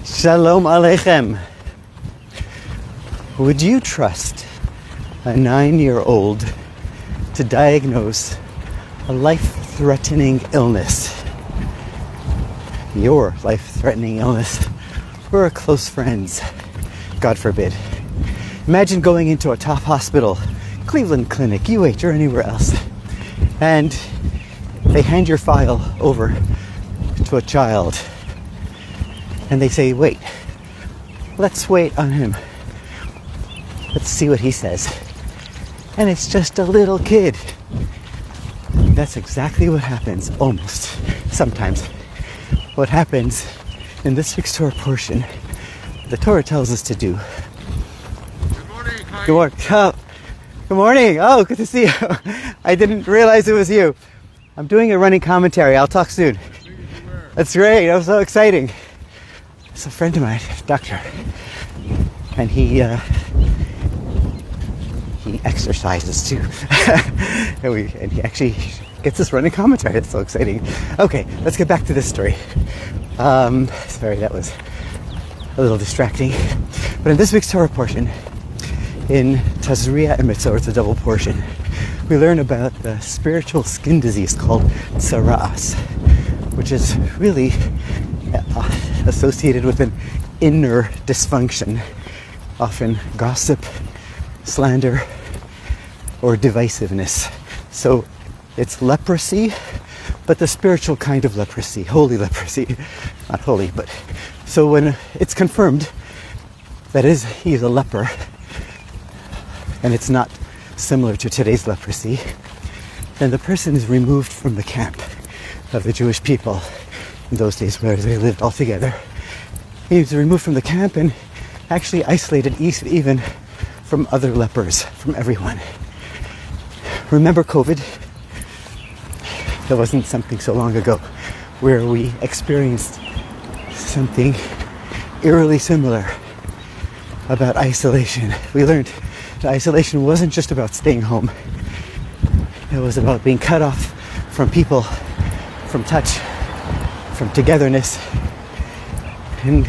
Shalom Aleichem. Would you trust a 9-year-old to diagnose a life-threatening illness? Your life-threatening illness, or a close friend's, God forbid. Imagine going into a top hospital, Cleveland Clinic, UH, or anywhere else, and they hand your file over to a child. And they say, wait, let's wait on him. Let's see what he says. And it's just a little kid. That's exactly what happens, almost, sometimes. What happens in this week's Torah portion, the Torah tells us to do. Good morning. Hi. Good morning. Oh, good morning. Oh, good to see you. I didn't realize it was you. I'm doing a running commentary. I'll talk soon. That's great. That was so exciting. It's a friend of mine, doctor, and he exercises too, and he actually gets this running commentary. It's so exciting. Okay, let's get back to this story. Sorry, that was a little distracting. But in this week's Torah portion, in Tazria-Metzora, it's a double portion, we learn about the spiritual skin disease called Tzaras, which is really associated with an inner dysfunction, often gossip, slander, or divisiveness. So it's leprosy, but the spiritual kind of leprosy, holy leprosy. Not holy, but so when it's confirmed that he's a leper, and it's not similar to today's leprosy, then the person is removed from the camp of the Jewish people in those days where they lived all together. He was removed from the camp and actually isolated even from other lepers, from everyone. Remember COVID? That wasn't something so long ago where we experienced something eerily similar about isolation. We learned that isolation wasn't just about staying home. It was about being cut off from people, from touch, from togetherness. And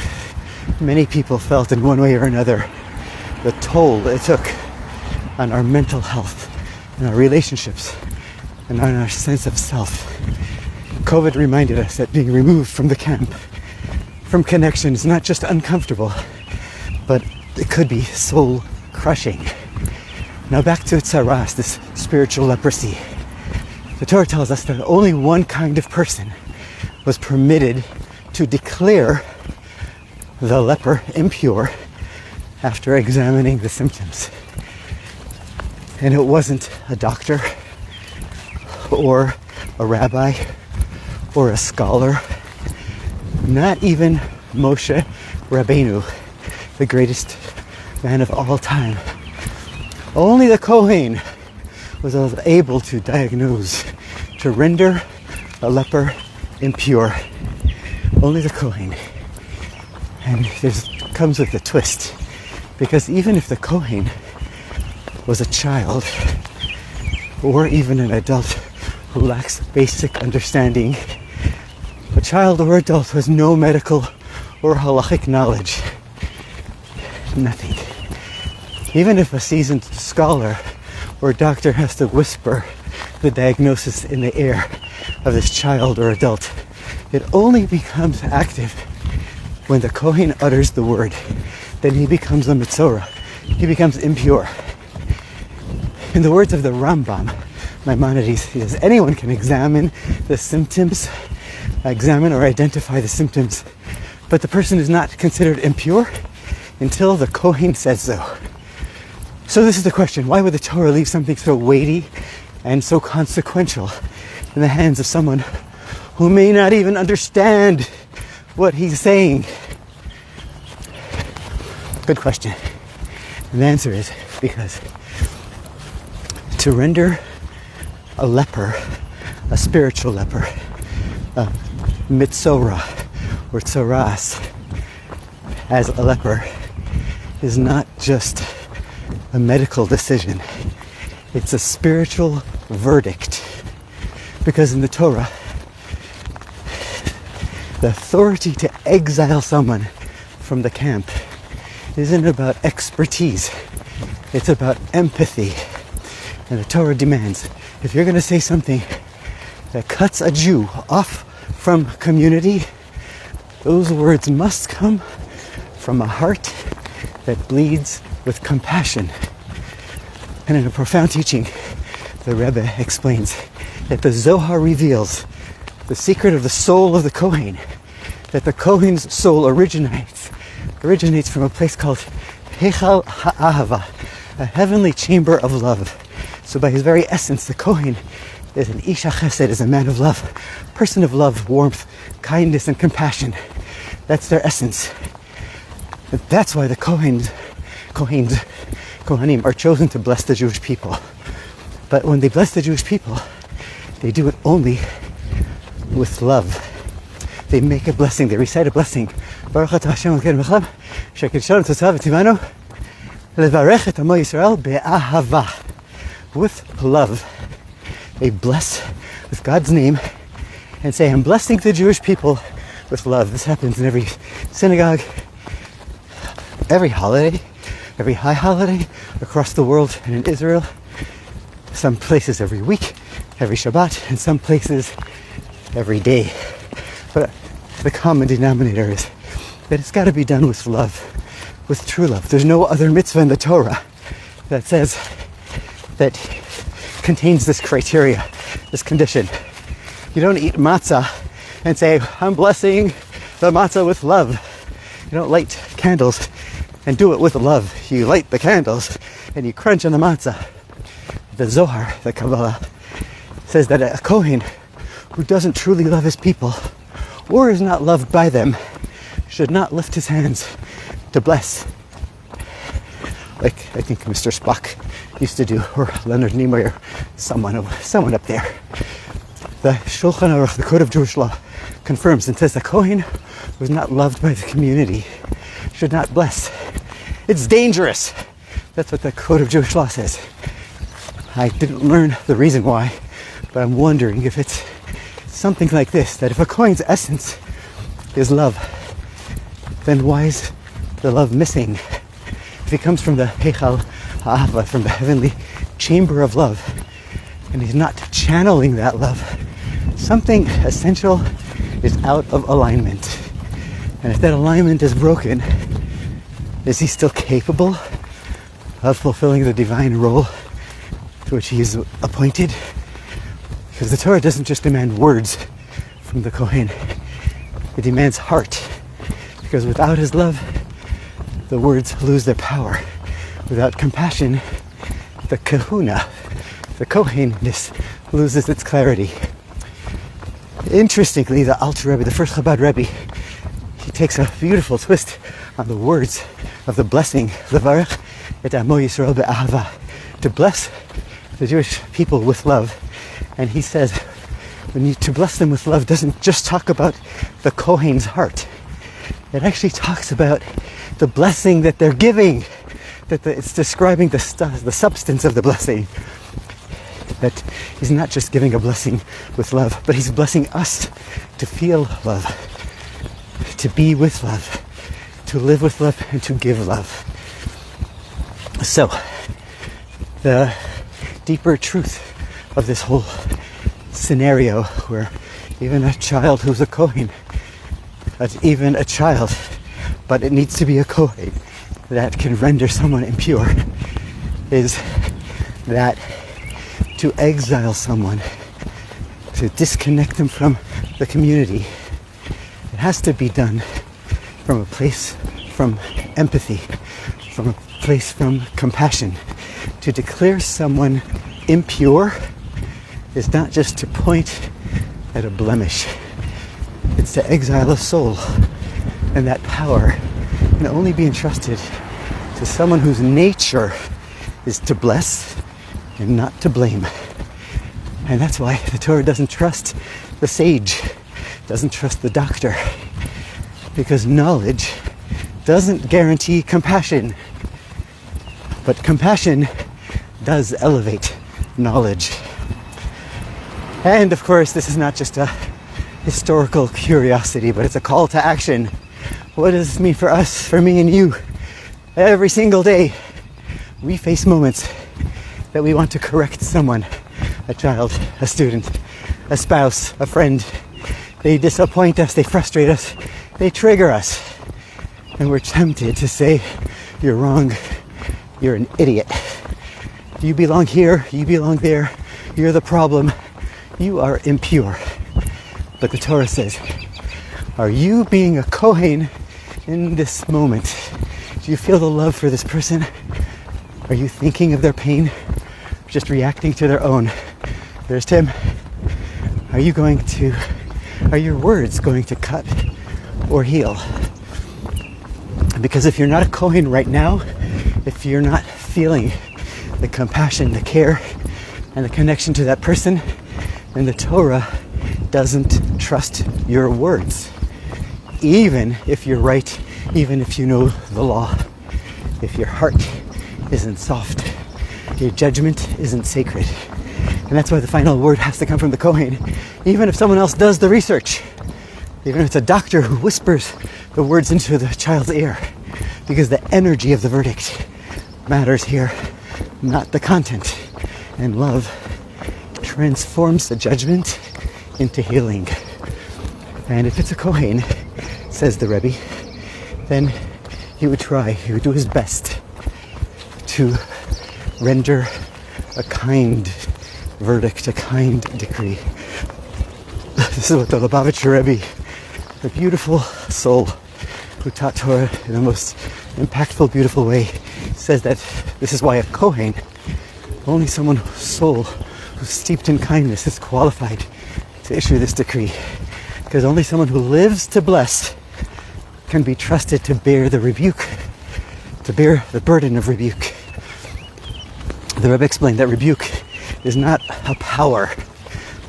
many people felt in one way or another the toll it took on our mental health and our relationships and on our sense of self. COVID reminded us that being removed from the camp, from connection, is not just uncomfortable, but it could be soul crushing. Now back to Tzaras, this spiritual leprosy. The Torah tells us that only one kind of person was permitted to declare the leper impure after examining the symptoms. And it wasn't a doctor or a rabbi or a scholar, not even Moshe Rabbeinu, the greatest man of all time. Only the Kohen was able to diagnose, to render a leper impure. Only the Kohen. And this comes with a twist, because even if the Kohen was a child or even an adult who lacks basic understanding, a child or adult who has no medical or halachic knowledge, nothing. Even if a seasoned scholar or doctor has to whisper the diagnosis in the ear of this child or adult, it only becomes active when the Kohen utters the word. Then he becomes a Metzora. He becomes impure. In the words of the Rambam, Maimonides, he says, anyone can examine the symptoms, examine or identify the symptoms, but the person is not considered impure until the Kohen says so. So this is the question: why would the Torah leave something so weighty and so consequential in the hands of someone who may not even understand what he's saying? Good question. And the answer is because to render a leper, a spiritual leper, a Metzora or Tzaras, as a leper is not just a medical decision. It's a spiritual verdict. Because in the Torah, the authority to exile someone from the camp isn't about expertise. It's about empathy. And the Torah demands, if you're going to say something that cuts a Jew off from community, those words must come from a heart that bleeds with compassion. And in a profound teaching, the Rebbe explains that the Zohar reveals the secret of the soul of the Kohen, that the Kohen's soul originates from a place called Heichal Ha'ahava, a heavenly chamber of love. So by his very essence, the Kohen is an Isha Chesed, is a man of love, person of love, warmth, kindness, and compassion. That's their essence. And that's why the Kohanim are chosen to bless the Jewish people. But when they bless the Jewish people, they do it only with love. They make a blessing, they recite a blessing. Baruch atah Hashem Elokeinu melech haolam, shekidshanu tzavah v'tzivanu levarech et amo Yisrael be'ahava. With love, they bless with God's name and say, I'm blessing the Jewish people with love. This happens in every synagogue, every holiday, every high holiday across the world and in Israel. Some places every week, every Shabbat, and some places every day. But the common denominator is that it's got to be done with love, with true love. There's no other mitzvah in the Torah that says, that contains this criteria, this condition. You don't eat matzah and say, I'm blessing the matzah with love. You don't light candles and do it with love. You light the candles and you crunch on the matzah. The Zohar, the Kabbalah, says that a Kohen who doesn't truly love his people or is not loved by them should not lift his hands to bless. Like I think Mr. Spock used to do, or Leonard Nimoy, or someone up there. The Shulchan Aruch, the Code of Jewish Law, confirms and says the Kohen who is not loved by the community should not bless. It's dangerous. That's what the Code of Jewish Law says. I didn't learn the reason why, but I'm wondering if it's something like this, that if a Kohen's essence is love, then why is the love missing? If he comes from the Heichal Ha'ahava, from the heavenly chamber of love, and he's not channeling that love, something essential is out of alignment. And if that alignment is broken, is he still capable of fulfilling the divine role to which he is appointed? Because the Torah doesn't just demand words from the Kohen, it demands heart. Because without his love, the words lose their power. Without compassion, the kahuna, the Kohenness, loses its clarity. Interestingly, the Alter Rebbe, the first Chabad Rebbe, he takes a beautiful twist on the words of the blessing, Levarech et amo Yisrael be'ahava, to bless the Jewish people with love. And he says, to bless them with love doesn't just talk about the Kohen's heart. It actually talks about the blessing that they're giving. It's describing the substance of the blessing. That he's not just giving a blessing with love, but he's blessing us to feel love, to be with love, to live with love, and to give love. So, the deeper truth of this whole scenario, where even a child who's a Kohen, even a child, but it needs to be a Kohen that can render someone impure, is that to exile someone, to disconnect them from the community, it has to be done from a place from empathy, from a place from compassion. To declare someone impure is not just to point at a blemish. It's to exile a soul. And that power can only be entrusted to someone whose nature is to bless and not to blame. And that's why the Torah doesn't trust the sage, doesn't trust the doctor, because knowledge doesn't guarantee compassion. But compassion does elevate knowledge. And of course, this is not just a historical curiosity, but it's a call to action What does this mean for us, for me and you? Every single day, we face moments that we want to correct someone, a child, a student, a spouse, a friend. They disappoint us, they frustrate us, they trigger us. And we're tempted to say, you're wrong, you're an idiot. You belong here, you belong there, you're the problem, you are impure. But the Torah says, are you being a Kohen in this moment? Do you feel the love for this person? Are you thinking of their pain? Or just reacting to their own? There's Tim. Are your words going to cut or heal? Because if you're not a Kohen right now, if you're not feeling the compassion, the care, and the connection to that person, then the Torah doesn't trust your words. Even if you're right, even if you know the law, if your heart isn't soft, your judgment isn't sacred. And that's why the final word has to come from the Kohen. Even if someone else does the research, even if it's a doctor who whispers the words into the child's ear, because the energy of the verdict matters here, not the content. And love transforms the judgment into healing. And if it's a Kohen, says the Rebbe, then he would do his best to render a kind verdict, a kind decree. This is what the Lubavitcher Rebbe, the beautiful soul who taught Torah in the most impactful, beautiful way, says that this is why a Kohen, only someone whose soul, who's steeped in kindness, is qualified to issue this decree. Because only someone who lives to bless can be trusted to bear the rebuke, to bear the burden of rebuke. The Rebbe explained that rebuke is not a power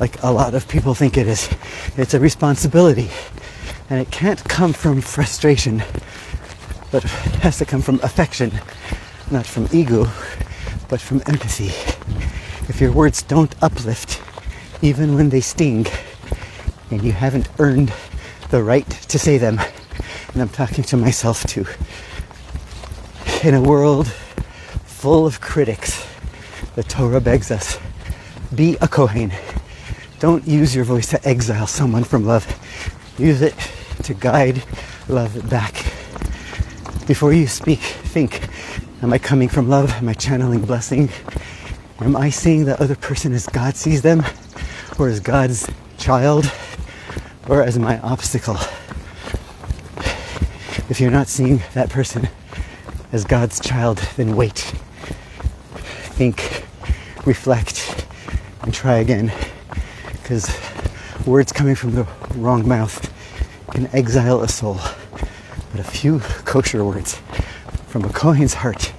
like a lot of people think it is. It's a responsibility. And it can't come from frustration, but it has to come from affection, not from ego, but from empathy. If your words don't uplift, even when they sting, and you haven't earned the right to say them, and I'm talking to myself too, in a world full of critics, the Torah begs us, be a Kohen. Don't use your voice to exile someone from love. Use it to guide love back. Before you speak, think, am I coming from love? Am I channeling blessing? Am I seeing the other person as God sees them? Or as God's child? Or as my obstacle? If you're not seeing that person as God's child, then wait. Think, reflect, and try again. Because words coming from the wrong mouth can exile a soul. But a few kosher words from a Kohen's heart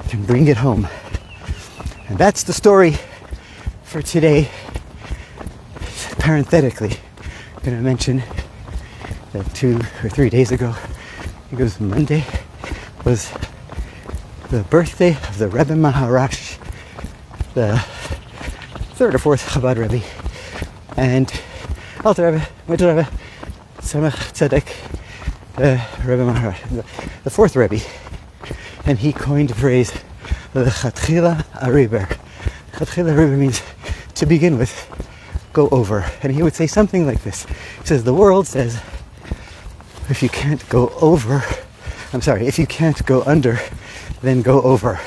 can bring it home. And that's the story for today. Parenthetically, I'm going to mention that 2 or 3 days ago, I think it was Monday, was the birthday of the Rebbe Maharash, the third or fourth Chabad Rebbe, and Alter Rebbe, Middle Rebbe, Samech Tzedek, Rebbe Maharash, the fourth Rebbe, and he coined the phrase, L'chatchila ariber. L'chatchila ariber means to begin with, go over. And he would say something like this. He says, the world says, if you can't go under, then go over.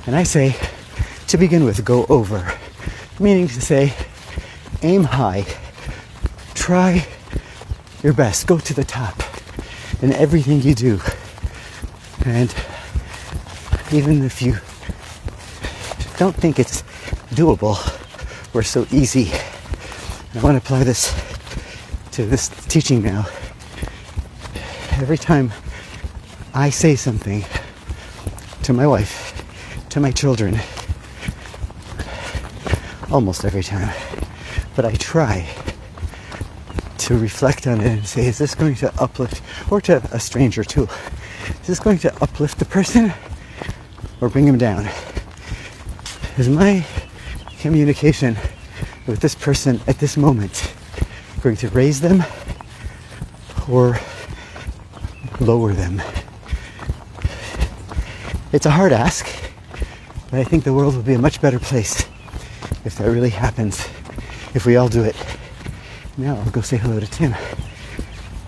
And I say, to begin with, go over. Meaning to say, aim high, try your best, go to the top in everything you do. And even if you don't think it's doable or so easy, I want to apply this to this teaching now. Every time I say something to my wife, to my children, almost every time, but I try to reflect on it and say, is this going to uplift, or to a stranger too, is this going to uplift the person or bring him down? Is my communication with this person at this moment going to raise them or lower them. It's a hard ask, but I think the world will be a much better place if that really happens, if we all do it. Now I'll go say hello to Tim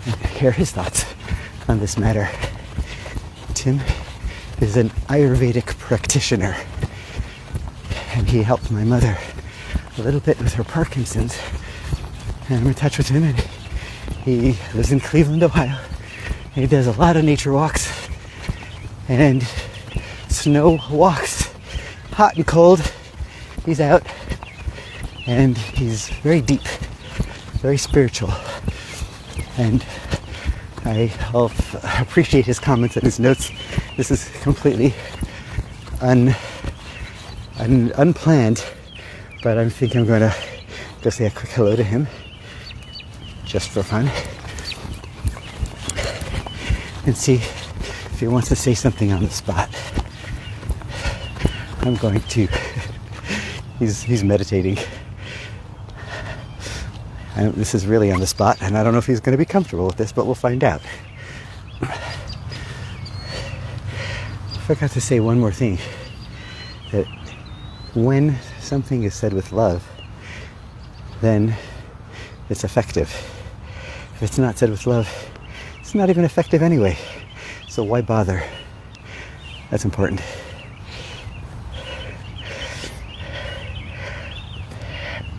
and hear his thoughts on this matter. Tim is an Ayurvedic practitioner, and he helped my mother a little bit with her Parkinson's, and I'm in touch with him, and he lives in Cleveland, Ohio. He does a lot of nature walks and snow walks, hot and cold. He's out, and he's very deep, very spiritual, and I'll appreciate his comments and his notes. This is completely unplanned, but I think I'm going to go say a quick hello to him, just for fun, and see if he wants to say something on the spot. I'm going to. He's meditating. This is really on the spot, and I don't know if he's going to be comfortable with this, but we'll find out. I forgot to say one more thing, that when something is said with love, then it's effective. If it's not said with love, it's not even effective anyway. So why bother? That's important.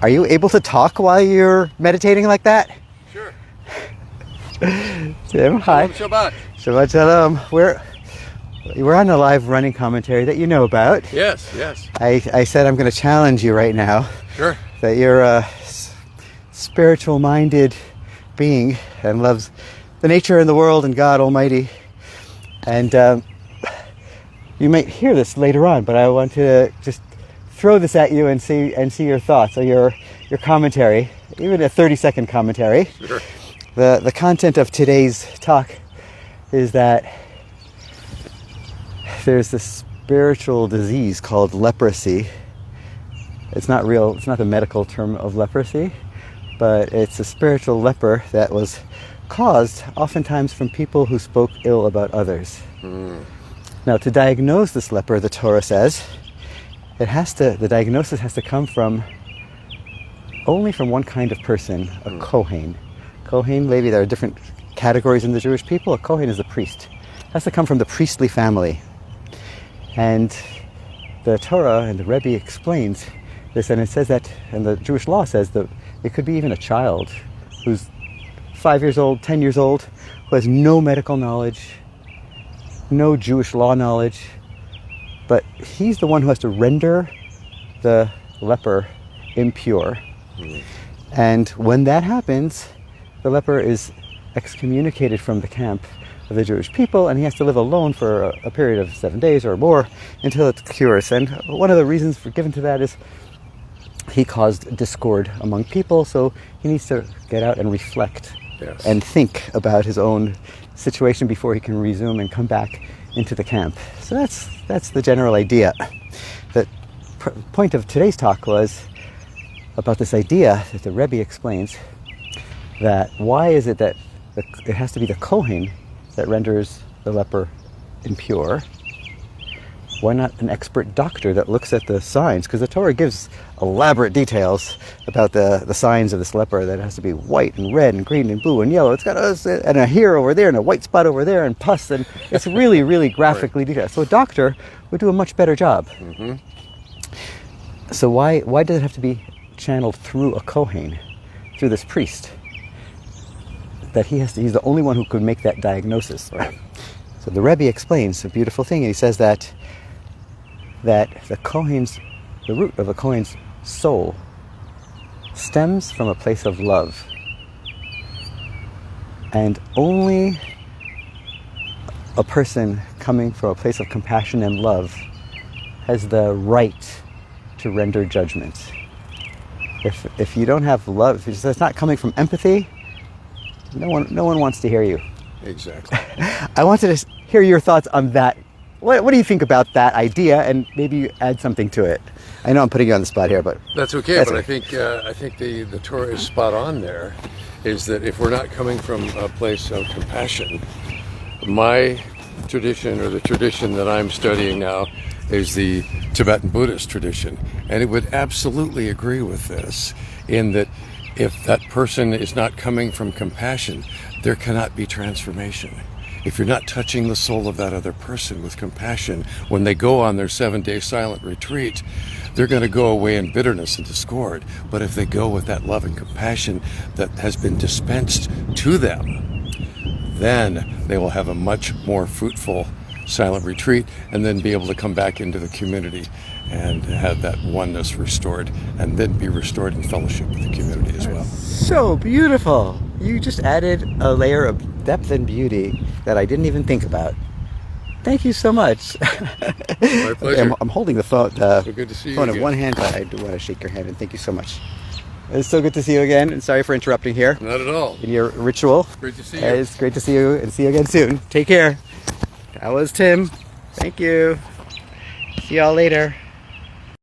Are you able to talk while you're meditating like that? Sure. Tim, hi. Shabbat. Shabbat shalom. We're on a live running commentary that you know about. Yes, yes. I said I'm going to challenge you right now. Sure. That you're a spiritual-minded being and loves the nature and the world and God Almighty. And you might hear this later on, but I want to just throw this at you and see your thoughts or your commentary, even a 30-second commentary. Sure. The content of today's talk is that there's this spiritual disease called leprosy. It's not real, it's not the medical term of leprosy, but it's a spiritual leper that was caused oftentimes from people who spoke ill about others. Now, to diagnose this leper, the Torah says, the diagnosis has to come only from one kind of person, a Kohen. Kohen, maybe there are different categories in the Jewish people. A Kohen is a priest. It has to come from the priestly family. And the Torah and the Rebbe explains this, and it says that, and the Jewish law says that it could be even a child who's 5 years old, 10 years old, who has no medical knowledge, no Jewish law knowledge, but he's the one who has to render the leper impure. And when that happens, the leper is excommunicated from the camp of the Jewish people, and he has to live alone for a period of 7 days or more until it cures. And one of the reasons given to that is he caused discord among people, so he needs to get out and reflect and think about his own situation before he can resume and come back into the camp. So that's the general idea. The point of today's talk was about this idea that the Rebbe explains, that why is it that it has to be the Kohen that renders the leper impure? Why not an expert doctor that looks at the signs? Because the Torah gives elaborate details about the signs of this leper, that it has to be white and red and green and blue and yellow. It's got and a hair over there and a white spot over there and pus, and it's really, really graphically detailed. So a doctor would do a much better job. Mm-hmm. So why does it have to be channeled through a Kohen, through this priest? That he's the only one who could make that diagnosis. Right. So the Rebbe explains a beautiful thing, and he says that the root of a Kohen's soul stems from a place of love. And only a person coming from a place of compassion and love has the right to render judgment. If you don't have love, if it's not coming from empathy, no one wants to hear you. Exactly. I wanted to hear your thoughts on that. What do you think about that idea, and maybe you add something to it? I know I'm putting you on the spot here, but that's okay. But okay. I think the Torah is spot on. There is that if we're not coming from a place of compassion, My tradition, or the tradition that I'm studying now, is the Tibetan Buddhist tradition. And it would absolutely agree with this, in that if that person is not coming from compassion, there cannot be transformation. If you're not touching the soul of that other person with compassion, when they go on their 7-day silent retreat, they're going to go away in bitterness and discord. But if they go with that love and compassion that has been dispensed to them, then they will have a much more fruitful silent retreat, and then be able to come back into the community and have that oneness restored, and then be restored in fellowship with the community as well. So beautiful. You just added a layer of depth and beauty that I didn't even think about. Thank you so much. My pleasure. I'm holding the phone, So good to see you phone in again. one hand, but I do want to shake your hand, and thank you so much. It's so good to see you again, and sorry for interrupting here Not at all. in your ritual. Great to see you. It's great to see you, and see you again soon. Take care. That was Tim. Thank you. See y'all later.